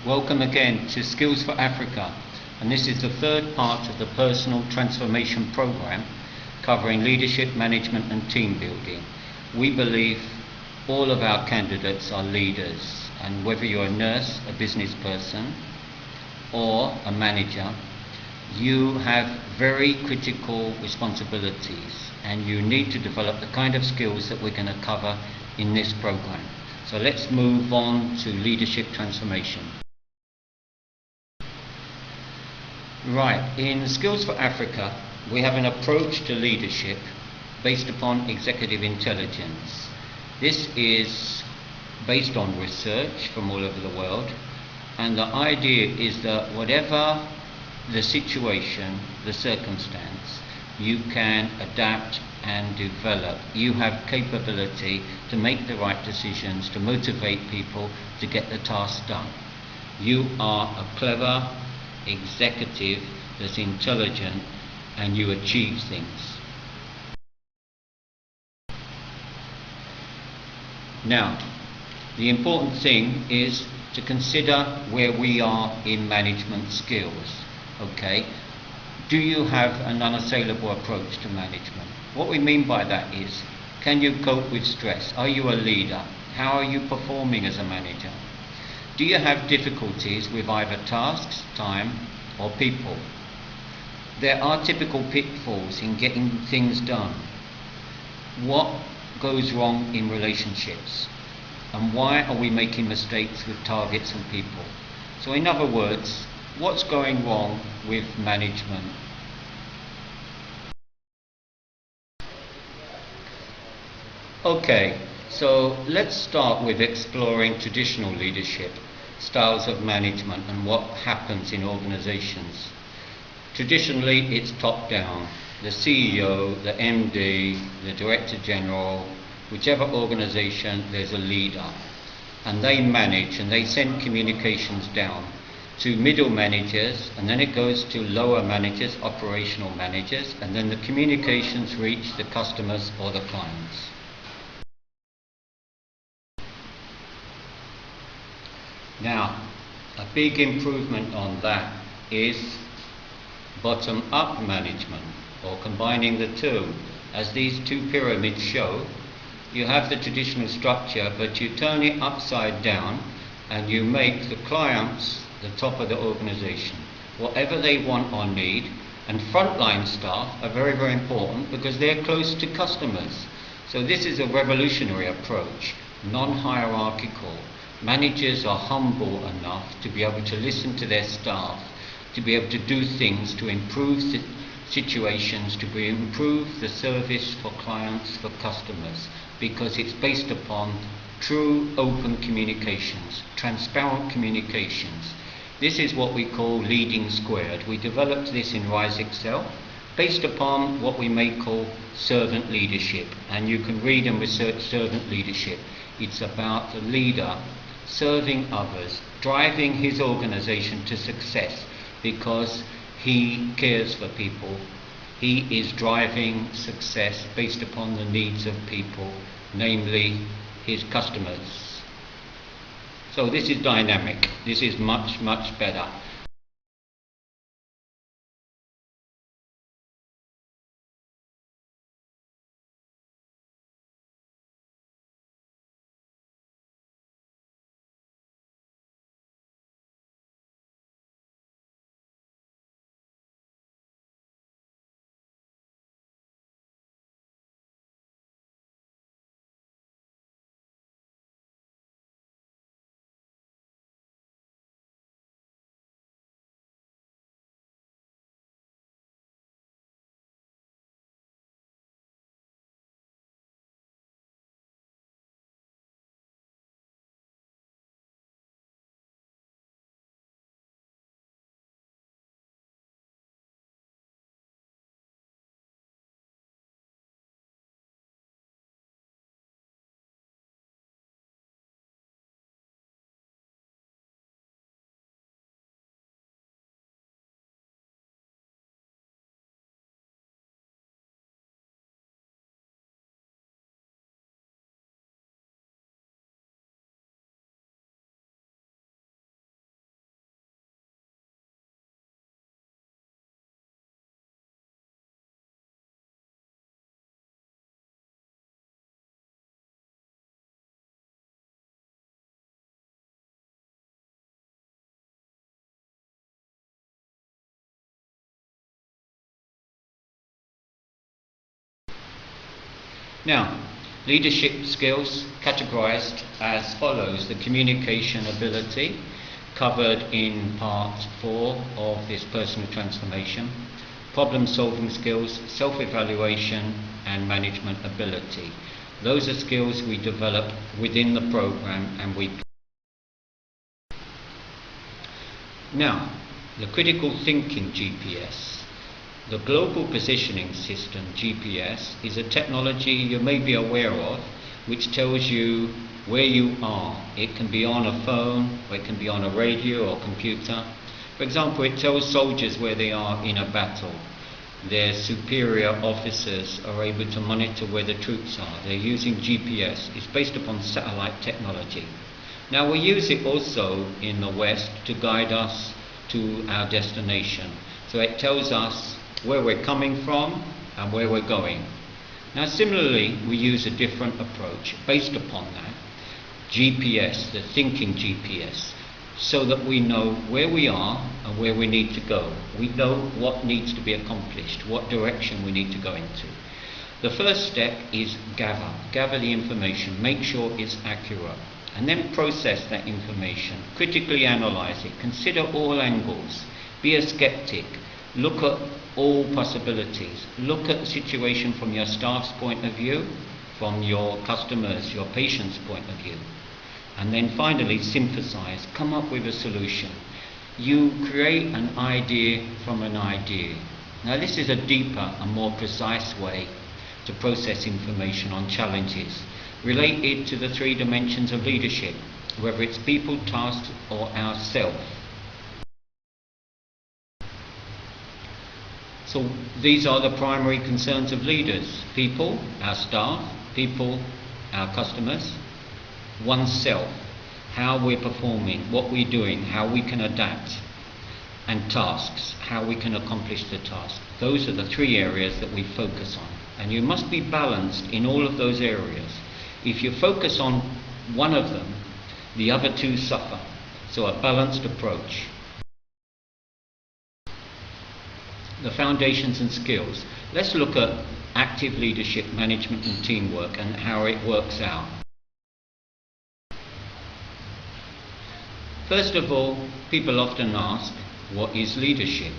Welcome again to Skills for Africa, and this is the third part of the Personal Transformation Program covering leadership, management and team building. We believe all of our candidates are leaders, and whether you're a nurse, a business person or a manager, you have very critical responsibilities and you need to develop the kind of skills that we're going to cover in this program. So let's move on to leadership transformation. Right, in Skills for Africa, we have an approach to leadership based upon executive intelligence. This is based on research from all over the world, and the idea is that whatever the situation, the circumstance, you can adapt and develop. You have capability to make the right decisions, to motivate people to get the task done. You are a clever executive that's intelligent and you achieve things. Now, the important thing is to consider where we are in management skills. Okay, do you have an unassailable approach to management? What we mean by that is, can you cope with stress? Are you a leader? How are you performing as a manager? Do you have difficulties with either tasks, time, or people? There are typical pitfalls in getting things done. What goes wrong in relationships? And why are we making mistakes with targets and people? So in other words, what's going wrong with management? Okay, so let's start with exploring traditional leadership, styles of management and what happens in organizations. Traditionally, it's top-down. The CEO, the MD, the Director General, whichever organization, there's a leader. And they manage and they send communications down to middle managers, and then it goes to lower managers, operational managers, and then the communications reach the customers or the clients. Now, a big improvement on that is bottom-up management, or combining the two. As these two pyramids show, you have the traditional structure, but you turn it upside down and you make the clients the top of the organization. Whatever they want or need, and frontline staff are very, very important because they're close to customers. So this is a revolutionary approach, non-hierarchical. Managers are humble enough to be able to listen to their staff, to be able to do things to improve situations, to improve the service for clients, for customers, because it's based upon true open communications, transparent communications. This is what we call leading squared. We developed this in Rise Excel based upon what we may call servant leadership, and you can read and research servant leadership. It's about the leader serving others, driving his organization to success because he cares for people. He is driving success based upon the needs of people, namely his customers. So this is dynamic. This is much, much better. Now, leadership skills categorized as follows: the communication ability, covered in part 4 of this personal transformation, problem solving skills, self-evaluation, and management ability. Those are skills we develop within the program and we. Now, the critical thinking GPS. The Global Positioning System, GPS, is a technology you may be aware of which tells you where you are. It can be on a phone, or it can be on a radio or computer. For example, it tells soldiers where they are in a battle. Their superior officers are able to monitor where the troops are. They're using GPS. It's based upon satellite technology. Now, we use it also in the West to guide us to our destination. So it tells us where we're coming from and where we're going. Now, similarly, we use a different approach based upon that. GPS, the thinking GPS, so that we know where we are and where we need to go. We know what needs to be accomplished, what direction we need to go into. The first step is gather the information, make sure it's accurate, and then process that information, critically analyze it, consider all angles, be a skeptic, look at all possibilities, look at the situation from your staff's point of view, from your customers, your patients' point of view, and then finally synthesize, come up with a solution. You create an idea from an idea. Now, this is a deeper and more precise way to process information on challenges related to the 3 dimensions of leadership, whether it's people, tasks, or ourself. So these are the primary concerns of leaders: people, our staff, people, our customers, oneself, how we're performing, what we're doing, how we can adapt, and tasks, how we can accomplish the task. Those are the 3 areas that we focus on, and you must be balanced in all of those areas. If you focus on one of them, the other 2 suffer. So a balanced approach. The foundations and skills. Let's look at active leadership, management and teamwork and how it works out. First of all, people often ask, what is leadership?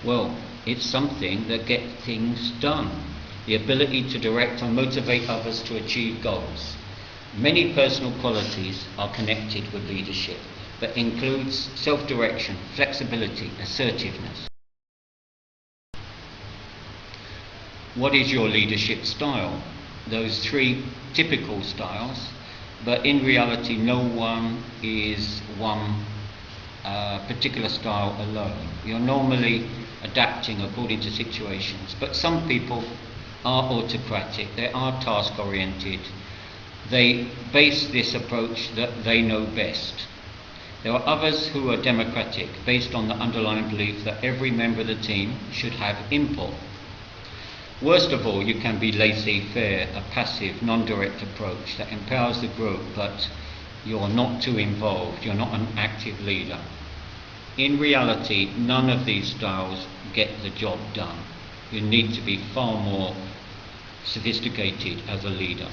Well, it's something that gets things done. The ability to direct and motivate others to achieve goals. Many personal qualities are connected with leadership, but includes self-direction, flexibility, assertiveness. What is your leadership style? Those 3 typical styles, but in reality no one is one particular style alone. You're normally adapting according to situations, but some people are autocratic, they are task-oriented, they base this approach that they know best. There are others who are democratic, based on the underlying belief that every member of the team should have input. Worst of all, you can be laissez-faire, a passive, non-direct approach that empowers the group, but you're not too involved, you're not an active leader. In reality, none of these styles get the job done. You need to be far more sophisticated as a leader.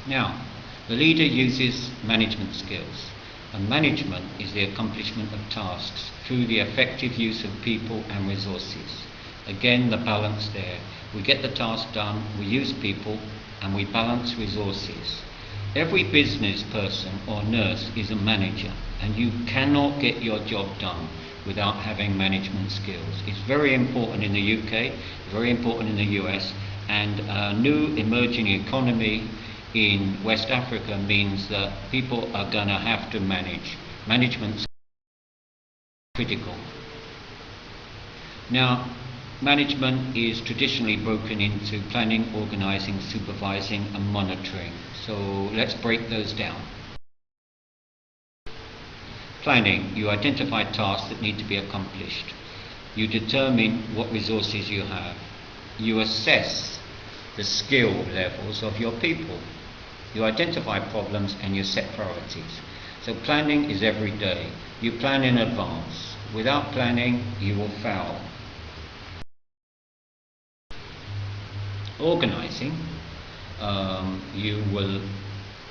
Now, the leader uses management skills, and management is the accomplishment of tasks through the effective use of people and resources. Again, the balance there. We get the task done, we use people, and we balance resources. Every business person or nurse is a manager, and you cannot get your job done without having management skills. It's very important in the UK, very important in the US, and a new emerging economy in West Africa means that people are going to have to manage. Management is critical. Now, management is traditionally broken into planning, organising, supervising and monitoring. So let's break those down. Planning, you identify tasks that need to be accomplished. You determine what resources you have. You assess the skill levels of your people. You identify problems and you set priorities. So planning is every day. You plan in advance. Without planning, you will fail. Organizing, you will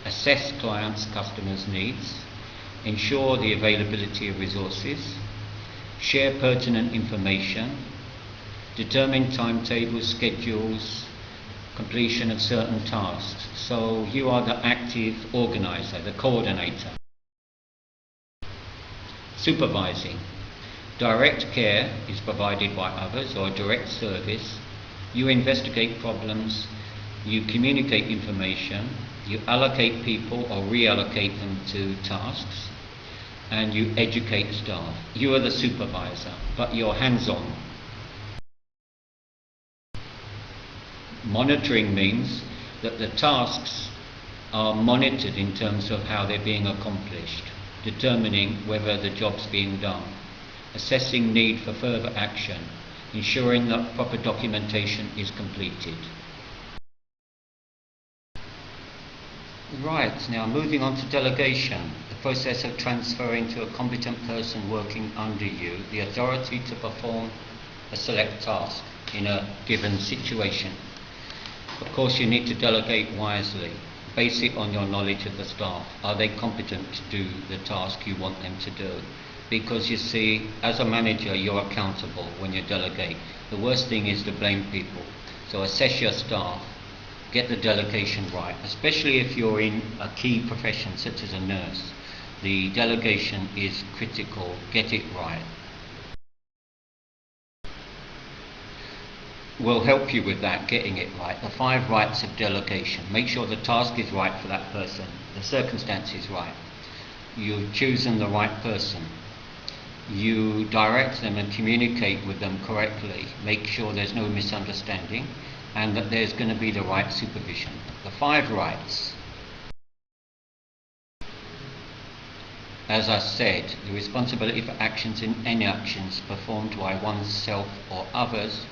assess clients' customers' needs, ensure the availability of resources, share pertinent information, determine timetables, schedules, completion of certain tasks. So you are the active organizer, the coordinator. Supervising. Direct care is provided by others, or direct service. You investigate problems, you communicate information, you allocate people or reallocate them to tasks, and you educate staff. You are the supervisor, but you're hands-on. Monitoring means that the tasks are monitored in terms of how they're being accomplished, determining whether the job's being done, assessing need for further action, ensuring that proper documentation is completed. Right, now moving on to delegation, the process of transferring to a competent person working under you the authority to perform a select task in a given situation. Of course, you need to delegate wisely. Base it on your knowledge of the staff. Are they competent to do the task you want them to do? Because you see, as a manager, you're accountable when you delegate. The worst thing is to blame people. So assess your staff, get the delegation right, especially if you're in a key profession such as a nurse. The delegation is critical. Get it right. Will help you with that, getting it right. The 5 rights of delegation. Make sure the task is right for that person, the circumstance is right. You've chosen the right person. You direct them and communicate with them correctly. Make sure there's no misunderstanding and that there's going to be the right supervision. The 5 rights. As I said, the responsibility for actions and inactions performed by oneself or others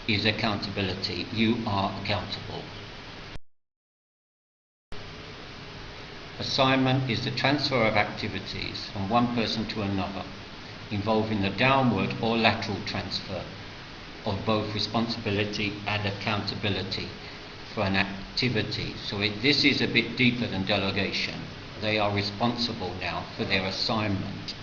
is accountability. You are accountable. Assignment is the transfer of activities from one person to another, involving the downward or lateral transfer of both responsibility and accountability for an activity. So this is a bit deeper than delegation. They are responsible now for their assignment.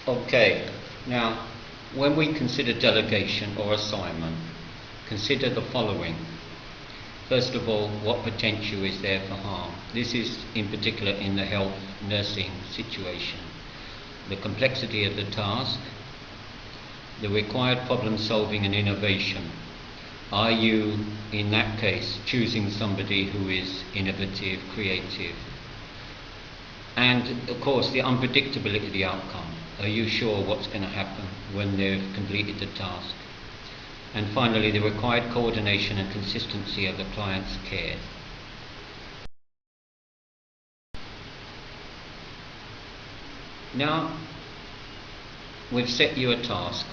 Okay, now when we consider delegation or assignment, consider the following. First of all, what potential is there for harm? This is in particular in the health nursing situation. The complexity of the task, the required problem solving and innovation. Are you, in that case, choosing somebody who is innovative, creative? And of course, the unpredictability of the outcome. Are you sure what's going to happen when they've completed the task? And finally, the required coordination and consistency of the client's care. Now, we've set you a task,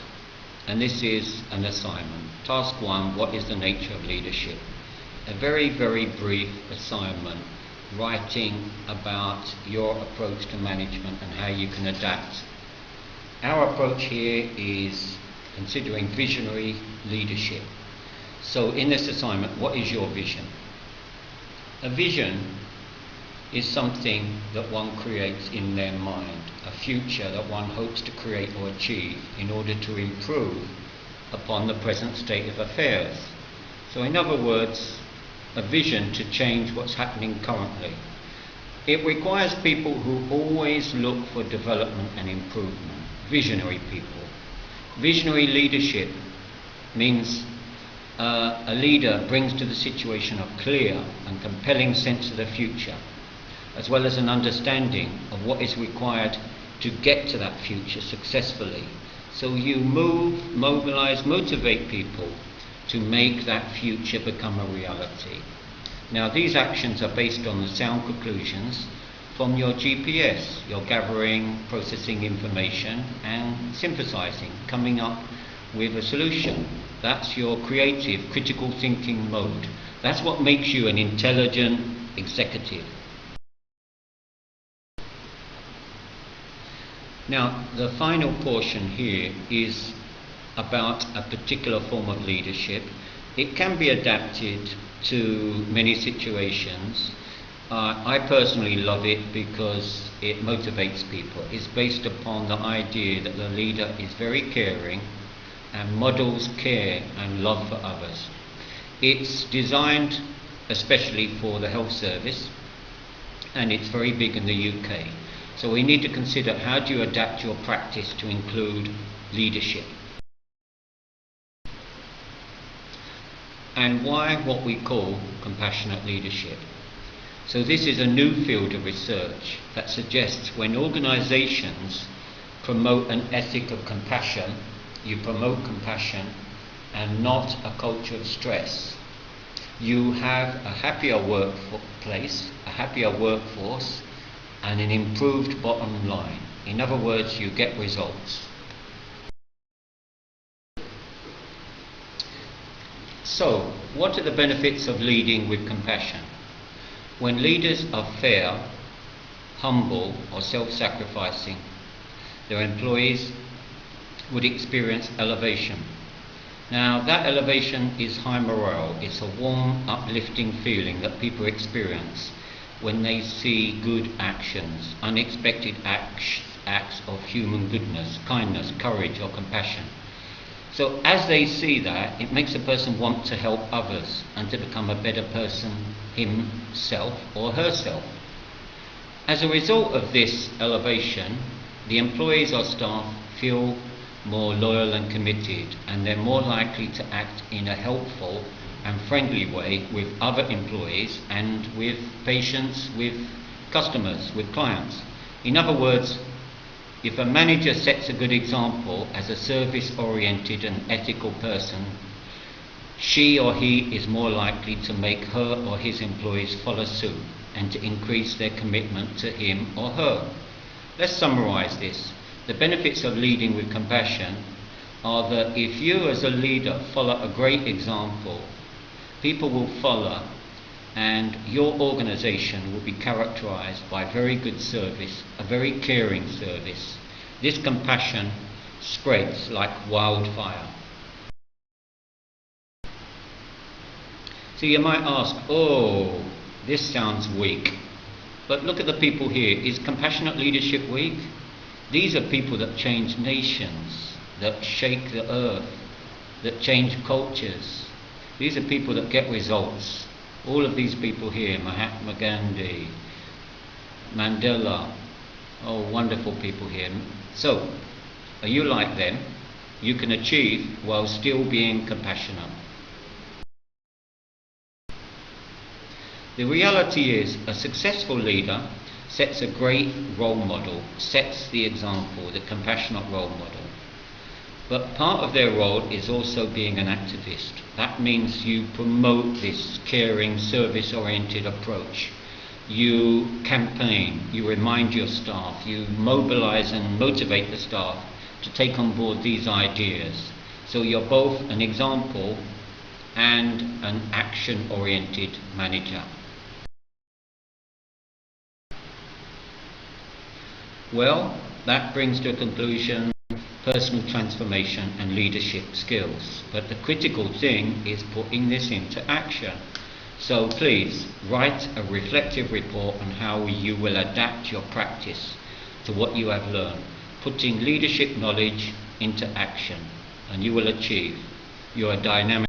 and this is an assignment. Task 1, what is the nature of leadership? A very, very brief assignment, writing about your approach to management and how you can adapt. Our approach here is considering visionary leadership. So in this assignment, what is your vision? A vision is something that one creates in their mind, a future that one hopes to create or achieve in order to improve upon the present state of affairs. So in other words, a vision to change what's happening currently. It requires people who always look for development and improvement, visionary people. Visionary leadership means a leader brings to the situation a clear and compelling sense of the future, as well as an understanding of what is required to get to that future successfully. So you move, mobilize, motivate people to make that future become a reality. Now these actions are based on the sound conclusions from your GPS. You're gathering, processing information and synthesizing, coming up with a solution. That's your creative, critical thinking mode. That's what makes you an intelligent executive. Now, the final portion here is about a particular form of leadership. It can be adapted to many situations. I personally love it because it motivates people. It's based upon the idea that the leader is very caring and models care and love for others. It's designed especially for the health service, and it's very big in the UK. So we need to consider, how do you adapt your practice to include leadership? And why what we call compassionate leadership? So this is a new field of research that suggests when organizations promote an ethic of compassion, you promote compassion and not a culture of stress, you have a happier workplace, a happier workforce, and an improved bottom line. In other words, you get results. So, what are the benefits of leading with compassion? When leaders are fair, humble, or self-sacrificing, their employees would experience elevation. Now, that elevation is high morale. It's a warm, uplifting feeling that people experience when they see good actions, unexpected acts of human goodness, kindness, courage, or compassion. So as they see that, it makes a person want to help others and to become a better person himself or herself. As a result of this elevation, the employees or staff feel more loyal and committed, and they're more likely to act in a helpful and friendly way with other employees and with patients, with customers, with clients. In other words, if a manager sets a good example as a service-oriented and ethical person, she or he is more likely to make her or his employees follow suit and to increase their commitment to him or her. Let's summarize this. The benefits of leading with compassion are that if you as a leader follow a great example, people will follow, and your organization will be characterized by very good service, a very caring service. This compassion spreads like wildfire. So you might ask, oh, this sounds weak. But look at the people here. Is compassionate leadership weak? These are people that change nations, that shake the earth, that change cultures. These are people that get results. All of these people here, Mahatma Gandhi, Mandela, oh, wonderful people here. So, are you like them? You can achieve while still being compassionate. The reality is, a successful leader sets a great role model, sets the example, the compassionate role model. But part of their role is also being an activist. That means you promote this caring, service-oriented approach. You campaign, you remind your staff, you mobilize and motivate the staff to take on board these ideas. So you're both an example and an action-oriented manager. Well, that brings to a conclusion personal transformation and leadership skills. But the critical thing is putting this into action. So please write a reflective report on how you will adapt your practice to what you have learned, putting leadership knowledge into action, and you will achieve your dynamic